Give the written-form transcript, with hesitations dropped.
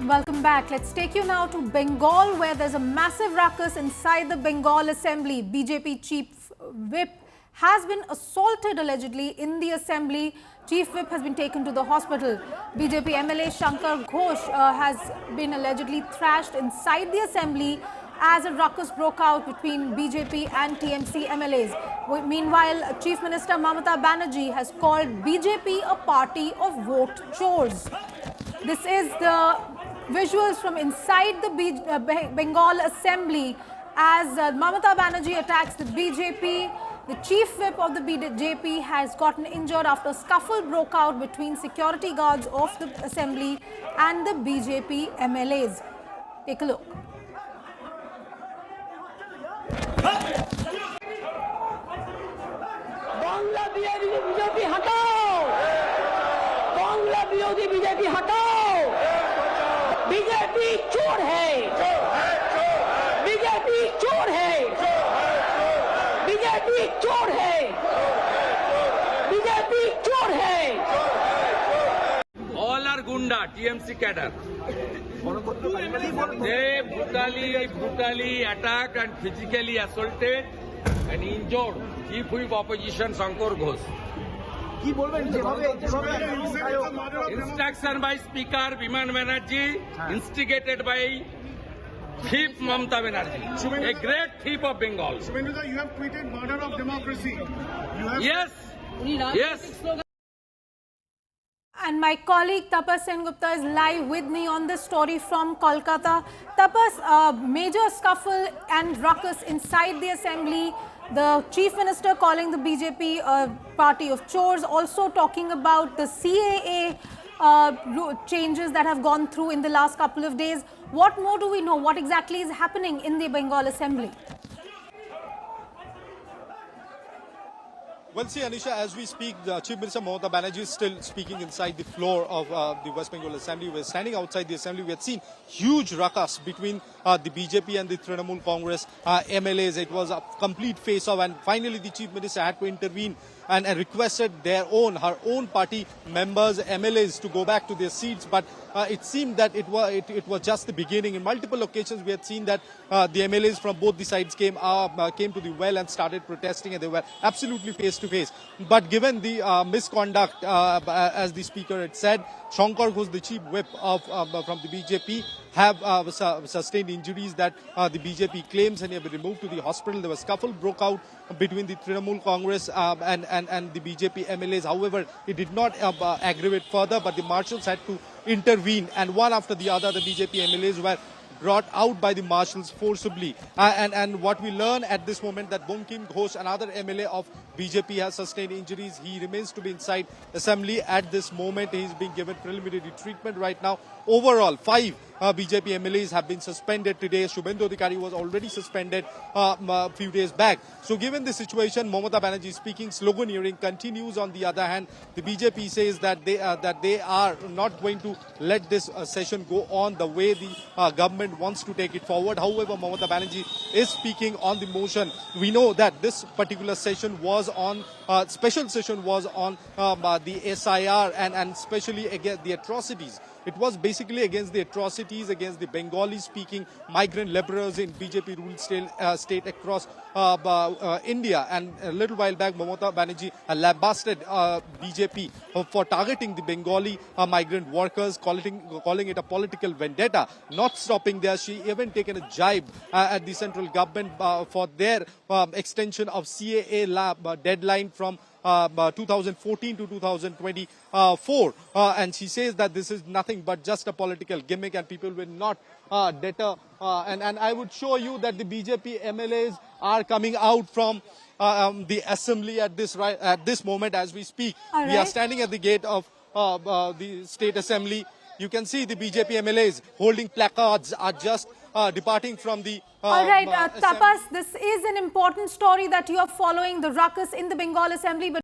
Welcome back. Let's take you now to Bengal, where there's a massive ruckus inside the Bengal Assembly. BJP Chief Whip has been assaulted allegedly in the Assembly. Chief Whip has been taken to the hospital. BJP MLA Shankar Ghosh has been allegedly thrashed inside the Assembly as a ruckus broke out between BJP and TMC MLAs. Meanwhile, Chief Minister Mamata Banerjee has called BJP a party of vote chores. This is the visuals from inside the Bengal Assembly as Mamata Banerjee attacks the BJP. The chief whip of the BJP has gotten injured after a scuffle broke out between security guards of the Assembly and the BJP MLAs. Take a look. Bangla BJP हटाओ, बांग्ला विरोधी BJP हटाओ, BJP चोर है, BJP चोर है, BJP चोर है, BJP चोर है। All are Gunda, TMC cadre. They brutally attacked and physically assaulted and injured Chief Whip Opposition Shankar Ghosh. Instruction by Speaker Biman Banerjee, instigated by Chief Mamata Banerjee, a great thief of Bengal. Shubhendu, you have tweeted murder of democracy. Yes. And my colleague Tapas Sengupta is live with me on this story from Kolkata. Tapas, major scuffle and ruckus inside the Assembly. The Chief Minister calling the BJP a party of chores, also talking about the CAA changes that have gone through in the last couple of days. What more do we know? What exactly is happening in the Bengal Assembly? Well, see, Anisha, as we speak, the Chief Minister Mamata Banerjee is still speaking inside the floor of the West Bengal Assembly. We're standing outside the Assembly. We had seen huge ruckus between the BJP and the Trinamool Congress MLAs. It was a complete face-off, and finally the Chief Minister had to intervene and requested her own party members, MLAs, to go back to their seats. But it seemed that it was just the beginning. In multiple occasions, we had seen that the MLAs from both the sides came to the well and started protesting, and they were absolutely face to face. But given the misconduct, as the speaker had said, Shankar Ghosh, the chief whip from the BJP, have sustained injuries that the BJP claims, and he have been removed to the hospital. There was scuffle broke out between the Trinamool Congress and the BJP MLAs. However, it did not aggravate further, but the marshals had to intervene, and one after the other, the BJP MLAs were brought out by the marshals forcibly. And what we learn at this moment that Bankim Ghosh, another MLA of BJP, has sustained injuries. He remains to be inside Assembly at this moment. He is being given preliminary treatment right now. Overall, 5 BJP MLAs have been suspended today. Shubhendu Adhikari was already suspended a few days back. So given the situation, Mamata Banerjee speaking, sloganeering continues. On the other hand, the BJP says that they are not going to let this session go on the way the government wants to take it forward. However, Mamata Banerjee is speaking on the motion. We know that this particular session was on, special session was on the SIR and especially against the atrocities. It was basically against the atrocities against the Bengali-speaking migrant laborers in BJP-ruled state across India. And a little while back, Mamata Banerjee lambasted BJP for targeting the Bengali migrant workers, calling it a political vendetta. Not stopping there, she even taken a jibe at the central government for their extension of CAA deadline from 2014 to 2024, and she says that this is nothing but just a political gimmick, and people will not deter. And I would show you that the BJP MLAs are coming out from the assembly at this moment as we speak. All We are right. standing at the gate of the state assembly. You can see the BJP MLAs holding placards are just departing from the All right, Tapas, this is an important story that you are following, the ruckus in the Bengal Assembly. But